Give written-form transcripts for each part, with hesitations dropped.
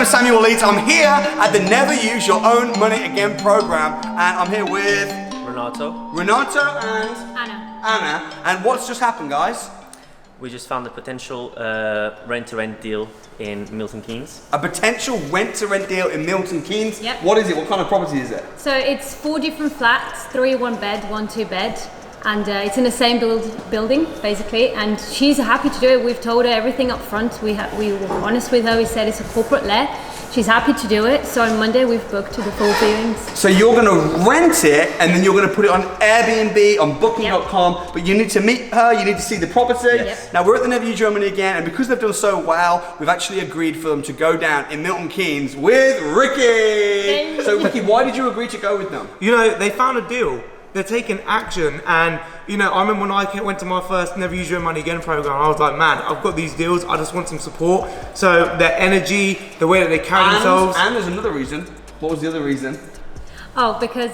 is Samuel Leeds. I'm here at the Never Use Your Own Money Again program, and I'm here with Renato and Ana. And what's just happened, guys? We just found a potential rent-to-rent deal in Milton Keynes. A potential rent-to-rent deal in Milton Keynes. Yep. What is it? What kind of property is it? So it's 4 different flats, 3 one bed, 1 2 bed, and it's in the same building basically. And she's happy to do it. We've told her everything up front. We were honest with her. We said it's a corporate let. She's happy to do it. So on Monday we've booked to the full viewings. So you're going to rent it and then you're going to put it on Airbnb, on Booking.com, Yep. but you need to meet her, you need to see the property. Yes. Now we're at the Never Use Your Own Money Again, and because they've done so well, we've actually agreed for them to go down in Milton Keynes with Ricky. So Ricky, why did you agree to go with them? You know, they found a deal. They're taking action, and you know, I remember when I went to my first Never Use Your Own Money Again program, I was like, man, I've got these deals, I just want some support. So their energy, the way that they carry themselves. And there's another reason. What was the other reason? Oh, because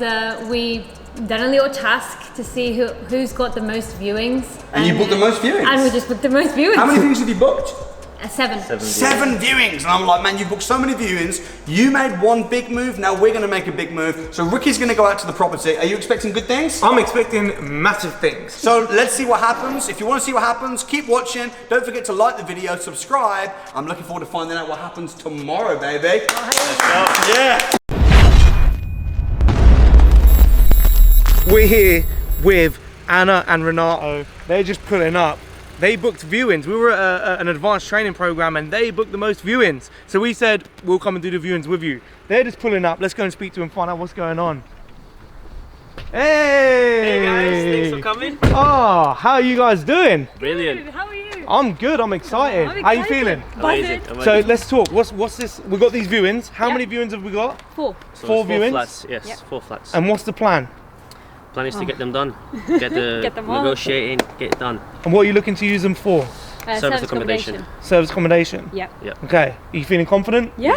we done a little task to see who's got the most viewings. And you booked the most viewings? And we just booked the most viewings. How many viewings have you booked? 7. 7 viewings, and I'm like, man, you booked so many viewings. You made one big move. Now we're going to make a big move. So Ricky's going to go out to the property. Are you expecting good things? I'm expecting massive things. So let's see what happens. If you want to see what happens, keep watching. Don't forget to like the video, subscribe. I'm looking forward to finding out what happens tomorrow, baby. Let's go. Yeah. We're here with Ana and Renato. They're just pulling up. They booked viewings. We were at an advanced training program and they booked the most viewings. So we said, we'll come and do the viewings with you. They're just pulling up. Let's go and speak to them, find out what's going on. Hey! Hey guys, thanks for coming. Oh, how are you guys doing? Brilliant. How are you? I'm good, I'm excited. I'm How are you excited. feeling? Amazing. So let's talk. What's this? We got these viewings. How Yep. many viewings have we got? 4. So 4 it's viewings? Flats. Yes, Yep. 4 flats. And what's the plan? Plan is to get them done. Get them on. negotiating, get it done. And what are you looking to use them for? Service accommodation. Service accommodation? Yeah. Okay, are you feeling confident? Yeah.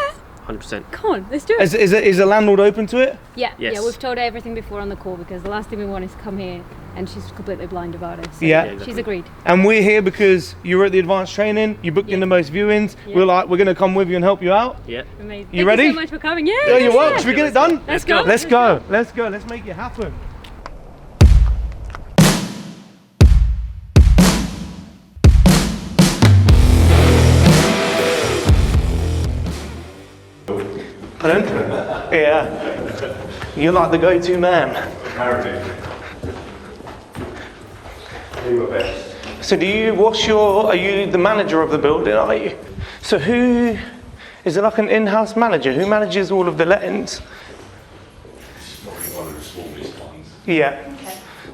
100%. Come on, let's do it. Is the landlord open to it? Yeah, Yes. yeah, we've told her everything before on the call because the last thing we want is to come here and she's completely blind about it. So Yeah. exactly. she's agreed. And we're here because you were at the advanced training, you booked in the most viewings. Yeah. We're gonna come with you and help you out. Yeah. Amazing. You Thank ready? you so much for coming. Yeah. Yeah, you yeah, what? yeah. Should we get it done? Let's go. Let's go. Let's go. Let's make it happen. Pardon? Yeah. You're like the go-to man. Apparently. Do my best. So are you the manager of the building, are you? So is it like an in-house manager? Who manages all of the lettings? This is probably one of the smallest ones. Yeah.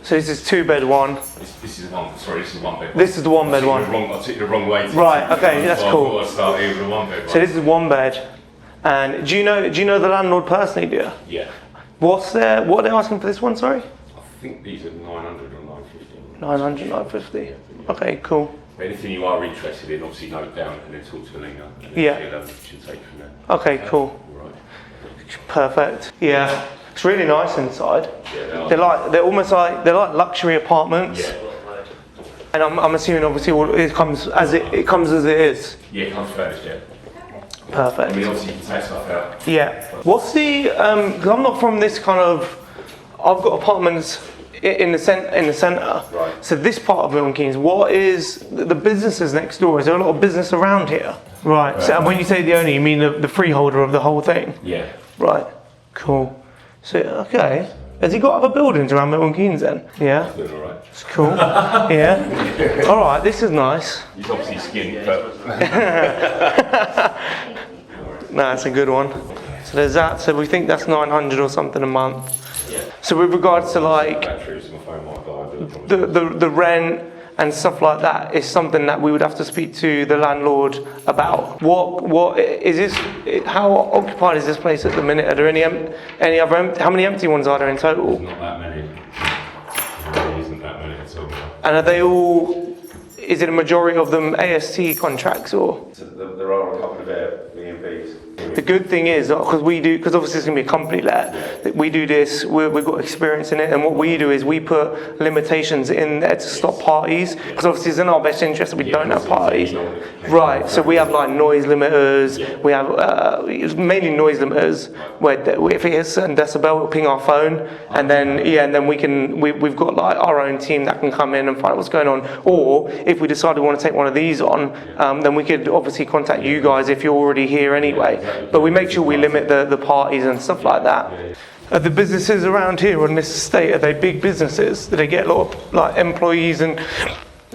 So this is 2-bed one. This is one. Sorry, this is 1 bed. This is the 1-bed one. I took the wrong way. Right, okay, that's I cool. thought I'd start here with a 1 bed. So this is 1 bed. And do you know the landlord personally, do you? Yeah. What are they asking for this one, sorry? I think these are 900 or 950. 900, 950. Okay, cool. Anything you are interested in, obviously note down and then talk to Alina. And then Yeah. she'll take from there. Okay, cool. All right. Perfect. Yeah. It's really nice inside. Yeah, They're almost like luxury apartments. Yeah. And I'm assuming obviously it comes as it is. Yeah, it comes furnished, yeah. Perfect. I mean, obviously you can take stuff out. Yeah. What's the? Because I'm not from this kind of. I've got apartments in the centre. Right. So this part of Milton Keynes, what is the businesses next door? Is there a lot of business around here? Right. So when you say the owner, you mean the freeholder of the whole thing? Yeah. Right. Cool. So okay. Has he got other buildings around Milton Keynes then? Yeah. Doing all right. It's cool. Yeah. All right. This is nice. He's obviously skinned, but No, it's a good one. So there's that. So we think that's 900 or something a month. yeah. So with regards to like Batteries, my phone might die. the rent and stuff like that is something that we would have to speak to the landlord about. What is this? How occupied is this place at the minute? Are there any other? How many empty ones are there in total? Not that many. There isn't that many at all. And are they all? Is it a majority of them AST contracts or? So there are a couple of Airbnb fees. The good thing is, because obviously it's going to be a company let, we do this, we've got experience in it, and what we do is we put limitations in there to stop parties, because obviously it's in our best interest that we don't have parties. Right, so we have like noise limiters, we have mainly noise limiters, where if it hits a certain decibel, we'll ping our phone, and then we've got like our own team that can come in and find out what's going on. Or if we decide we want to take one of these on, then we could obviously contact you guys if you're already here anyway. But we make sure we limit the parties and stuff like that. Are the businesses around here on this estate, are they big businesses? Do they get a lot of like employees and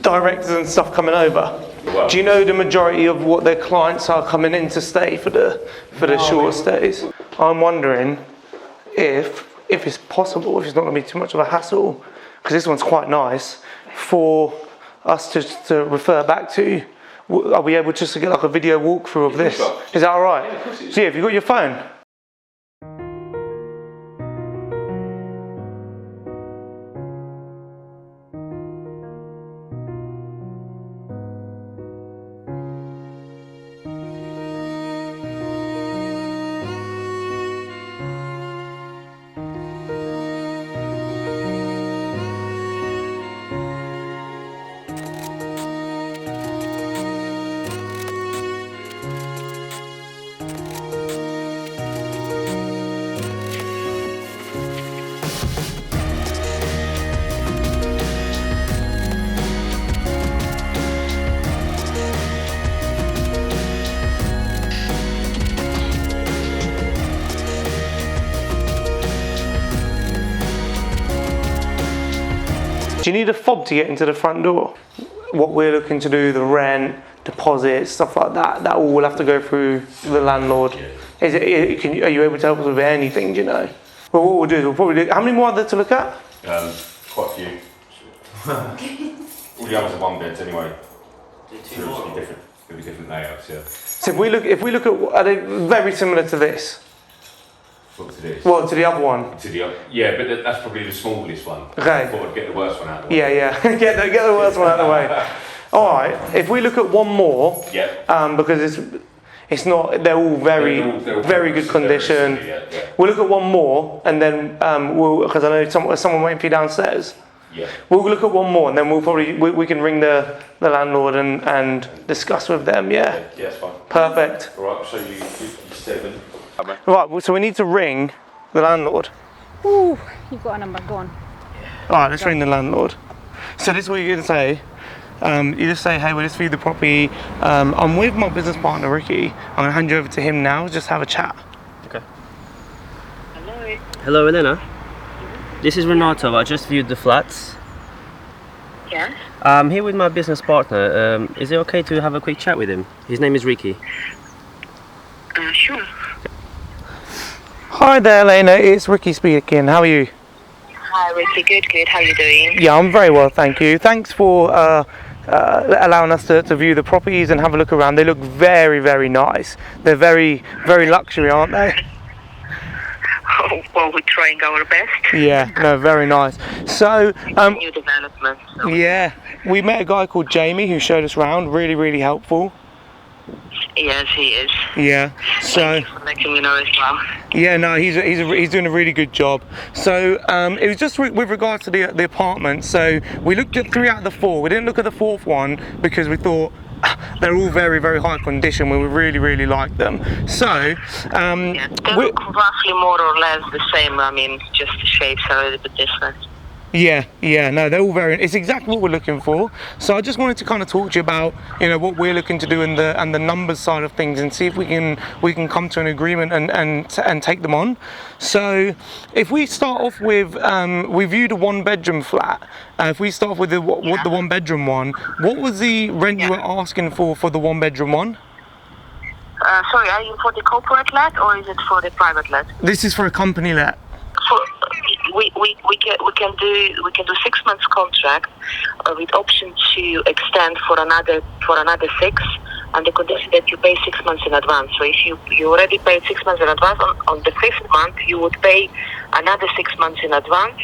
directors and stuff coming over? Do you know the majority of what their clients are coming in to stay for the short stays? I'm wondering if it's possible, if it's not going to be too much of a hassle, because this one's quite nice, for us to refer back to. Are we able just to get like a video walkthrough of this? Is that alright? Yeah, of course it is. So yeah, have you got your phone? Do you need a fob to get into the front door? What we're looking to do, the rent, deposits, stuff like that, that all will have to go through the landlord. Are you able to help us with anything, do you know? Well, what we'll do is we'll probably do, how many more are there to look at? Quite a few. All the others are one beds anyway. It'll be different layouts, yeah. So if we look at, are they very similar to this? What to this? Well, to the other one. Yeah, but that's probably the smallest one. Okay. I thought I'd get the worst one out of the way. Yeah. get the worst one out of the way. All right. If we look at one more, because it's not. They're all very good condition. Yeah. We'll look at one more, and then because I know someone waiting for you downstairs. Yeah. We'll look at one more, and then we can ring the landlord and discuss with them. Yeah. Yeah, that's fine. Perfect. All right, I'll show you 57. Right. So we need to ring the landlord. Ooh, you've got a number, go on. All right. Let's ring the landlord. So this is what you're gonna say. You just say, hey, we just viewed the property. I'm with my business partner, Ricky. I'm going to hand you over to him now, just have a chat. Okay. Hello. Hello, Elena. This is Renato. I just viewed the flats. Yes. I'm here with my business partner. Is it okay to have a quick chat with him? His name is Ricky. Sure. Hi there, Elena. It's Ricky speaking. How are you? Hi, Ricky. Good. How are you doing? Yeah, I'm very well, thank you. Thanks for allowing us to view the properties and have a look around. They look very, very nice. They're very, very luxury, aren't they? Oh, well, we're trying our best. Yeah, no, very nice. So, New development. So. yeah, we met a guy called Jamie who showed us around. Really, really helpful. Yes, he is. Yeah. So. Thank you for letting me know as well. Yeah, no, he's doing a really good job. So it was just with regards to the apartment. So we looked at 3 out of the 4. We didn't look at the 4th one because we thought they're all very, very high condition. We really, really like them. So Yeah, they look roughly more or less the same. I mean, just the shapes are a little bit different. yeah, no, they're all very. It's exactly what we're looking for. So I just wanted to kind of talk to you about, what we're looking to do and the numbers side of things, and see if we can come to an agreement and take them on. So if we start off with, we viewed a 1-bedroom flat. If we start off with the 1-bedroom one, what was the rent you were asking for the 1-bedroom one? Sorry, are you for the corporate let or is it for the private let? This is for a company let. We can do 6 months contract with option to extend for another 6, and the condition that you pay 6 months in advance. So if you already paid 6 months in advance, on the 5th month you would pay another 6 months in advance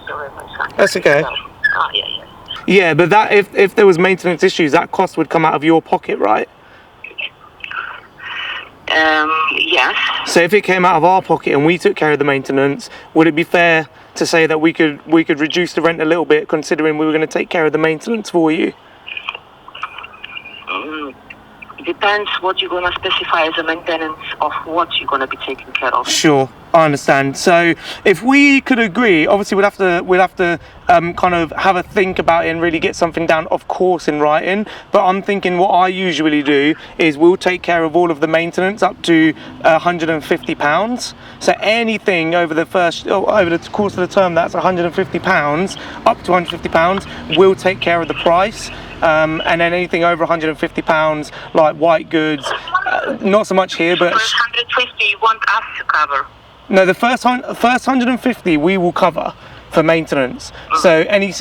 Sorry, my son. That's okay. Yeah. Yeah, but that if there was maintenance issues, that cost would come out of your pocket, right? Yes. So if it came out of our pocket and we took care of the maintenance, would it be fair to say that we could reduce the rent a little bit, considering we were going to take care of the maintenance for you? Depends what you're going to specify as a maintenance of what you're going to be taking care of. Sure, I understand. So if we could agree, obviously we'd have to kind of have a think about it and really get something down, of course, in writing. But I'm thinking what I usually do is we'll take care of all of the maintenance up to £150. So anything over the course of the term that's £150, up to £150, we'll take care of the price. And then anything over £150, like white goods, not so much here, but... So 150 you want us to cover? No, the first 150 we will cover for maintenance. So any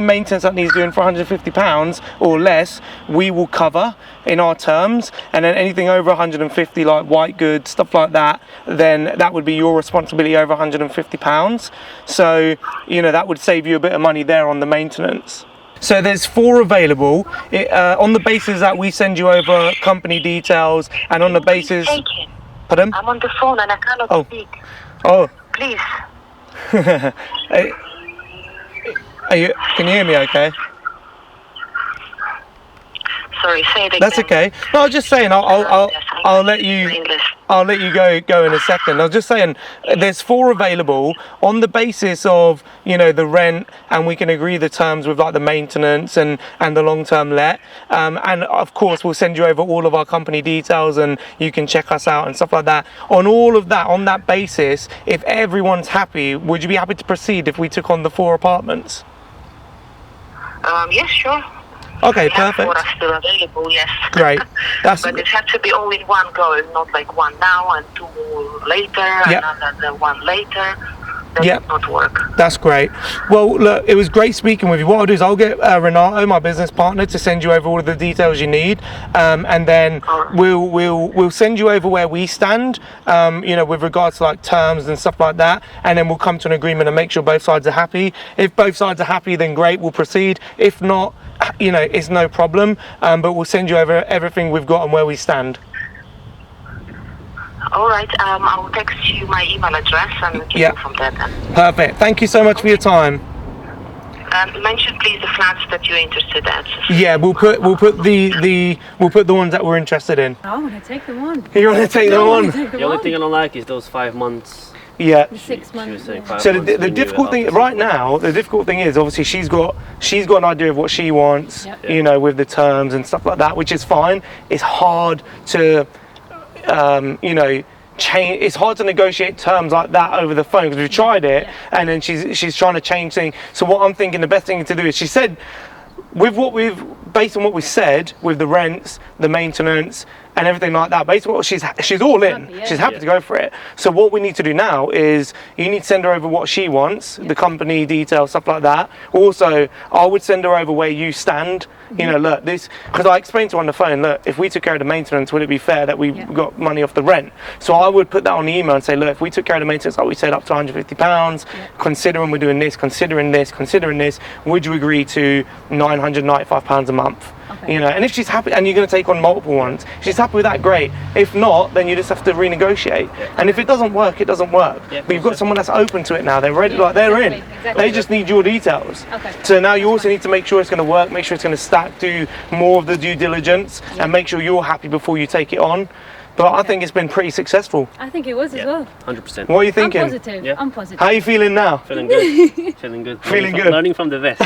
maintenance that needs doing for £150 or less, we will cover in our terms. And then anything over 150, like white goods, stuff like that, then that would be your responsibility over £150. So, you know, that would save you a bit of money there on the maintenance. So there's 4 available on the basis that we send you over company details, and on the basis... Pardon? I'm on the phone and I cannot speak. Oh. Please. Can you hear me okay? Sorry, say it again. That's okay. No, I was just saying I'll let you go in a second. I was just saying there's 4 available on the basis of, you know, the rent, and we can agree the terms with like the maintenance and the long-term let. And of course we'll send you over all of our company details and you can check us out and stuff like that. On all of that, on that basis, if everyone's happy, would you be happy to proceed if we took on the 4 apartments? Yes, sure. Okay, perfect. 4 are still available, yes. Great. But it has to be all in one go, not like 1 now and 2 later, and another 1 later. That would not work. That's great. Well, look, it was great speaking with you. What I'll do is I'll get Renato, my business partner, to send you over all of the details you need, and then we'll send you over where we stand, you know, with regards to like terms and stuff like that, and then we'll come to an agreement and make sure both sides are happy. If both sides are happy, then great, we'll proceed. If not, you know, it's no problem, but we'll send you over everything we've got and where we stand. All right, I will text you my email address and we can go from there then. Perfect. Thank you so much for your time. Mention please the flats that you're interested at. Yeah, we'll put the ones that we're interested in. I want to take them on. You want to take them on? The only thing I don't like is those 5 months. Yeah. The 6 months. So the difficult thing right now, the difficult thing is obviously she's got an idea of what she wants, you know, with the terms and stuff like that, which is fine. It's hard to you know, change. It's hard to negotiate terms like that over the phone because we've tried it, and then she's trying to change things. So what I'm thinking the best thing to do is, she said, based on what we said with the rents, the maintenance, and everything like that, based on what she's all in. She's happy to go for it. So what we need to do now is you need to send her over what she wants, the company details, stuff like that. Also, I would send her over where you stand. You know, look, this, because I explained to her on the phone, look, if we took care of the maintenance, would it be fair that we got money off the rent? So I would put that on the email and say, look, if we took care of the maintenance, like we said, up to £150, considering we're doing this, considering this, would you agree to £995 a month? You know, and if she's happy, and you're going to take on multiple ones, if she's happy with that, great. If not, then you just have to renegotiate. And if it doesn't work, it doesn't work. But you've got someone that's open to it now. They're ready, like they're in. They just need your details. So now you also need to make sure it's going to work, make sure it's going to stack, do more of the due diligence, and make sure you're happy before you take it on. But I think it's been pretty successful. I think it was as well. 100%. What are you thinking? I'm positive. I'm positive. How are you feeling now? Feeling good. Feeling good. Feeling good. Learning from the best.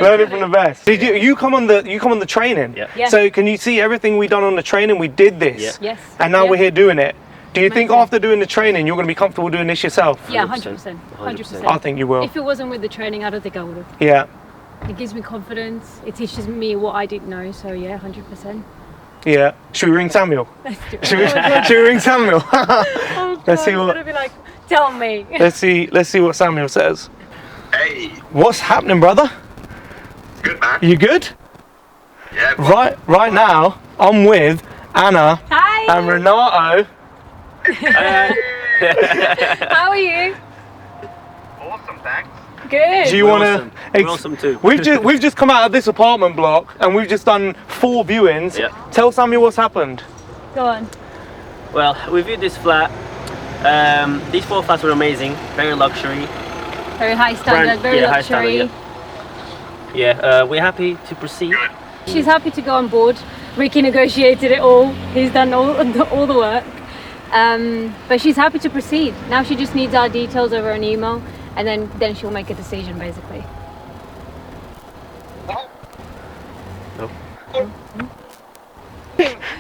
Learning from the best. Did you come on the training? Yeah. So can you see everything we done on the training? We did this. Yes. And now we're here doing it. Do you think after doing the training you're going to be comfortable doing this yourself? Yeah, 100%. 100%. I think you will. If it wasn't with the training, I don't think I would have. Yeah. It gives me confidence. It teaches me what I didn't know. So yeah, 100%. Yeah. Should we ring Samuel? Should we ring Samuel? Let's see what. Be like, tell me. Let's see what Samuel says. Hey. What's happening, brother? Good, man. You good? Yeah. Right now, I'm with Ana and Renato. How are you? Awesome, thanks. Good. Do you We're want awesome. to? We're awesome too. We've just come out of this apartment block and we've just done 4 viewings. Yeah. Tell Samuel what's happened. Go on. Well, we viewed this flat. These 4 flats were amazing. Very luxury. Very high standard, very high luxury. standard, yeah. We're happy to proceed. She's happy to go on board. Ricky negotiated it all. He's done all the work. But she's happy to proceed. Now she just needs our details over an email, and then she'll make a decision basically.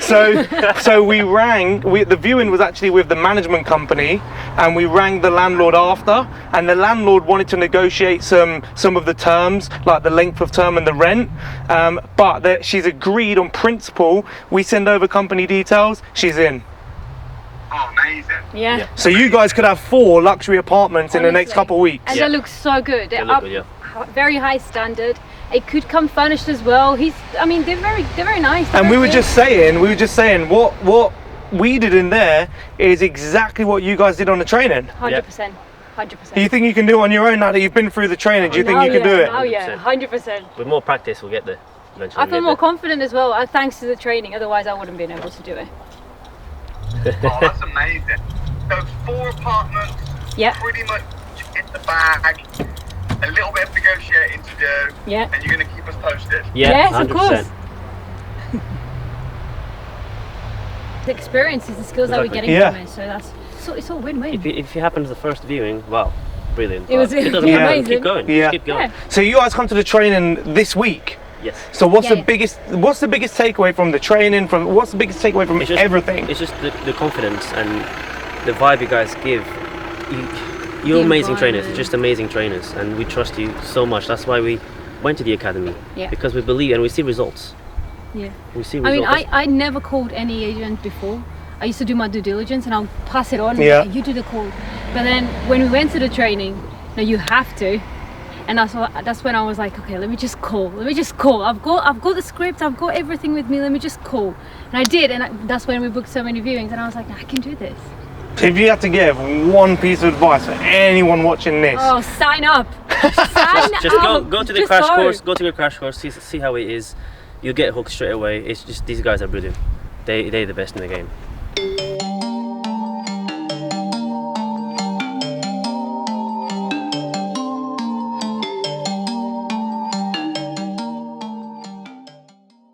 So we rang. The viewing was actually with the management company, and we rang the landlord after. And the landlord wanted to negotiate some of the terms, like the length of term and the rent. But she's agreed on principle. We send over company details. She's in. Oh, amazing. Yeah. So you guys could have 4 luxury apartments in the next Honestly. couple of weeks. And they look so good. They're look up, good, yeah. very high standard. It could come furnished as well. They're very nice. And we were just saying, what we did in there is exactly what you guys did on the training. 100%. 100%. Do you think you can do it on your own now that you've been through the training? Do you think you can do it? Oh yeah, 100%. With more practice, we'll get there. Eventually I feel more confident as well, thanks to the training. Otherwise, I wouldn't have been able to do it. Oh, that's amazing. So 4 apartments, Yeah. pretty much in the bag, a little bit of negotiating to do, Yeah. and you're going to keep us posted. Yeah, Yes, 100%. of course. The experience is the skills that we're Exactly. getting Yeah. from it, so it's all win-win. If it happens the first viewing, wow, brilliant. It was- It doesn't yeah. matter. amazing. Keep going. Yeah. Just keep going. Yeah. So you guys come to the training this week. Yes. So what's Yeah, the biggest takeaway from the training? What's the biggest takeaway from everything? It's just the confidence and the vibe you guys give. You're The amazing trainers. environment. You're just amazing trainers, and we trust you so much. That's why we went to the academy. Yeah. Because we believe and we see results. Yeah. We see I results. mean, I never called any agent before. I used to do my due diligence and I'll pass it on. Yeah. You do the call. But then when we went to the training, now you have to. And that's when I was like, okay, let me just call. I've got the script. I've got everything with me. Let me just call. And I did. And that's when we booked so many viewings. And I was like, I can do this. If you had to give one piece of advice for anyone watching this, Oh, sign up. Sign just up. go to the Just crash go. course. Go to the crash course. See how it is. You'll get hooked straight away. It's just these guys are brilliant. They're the best in the game.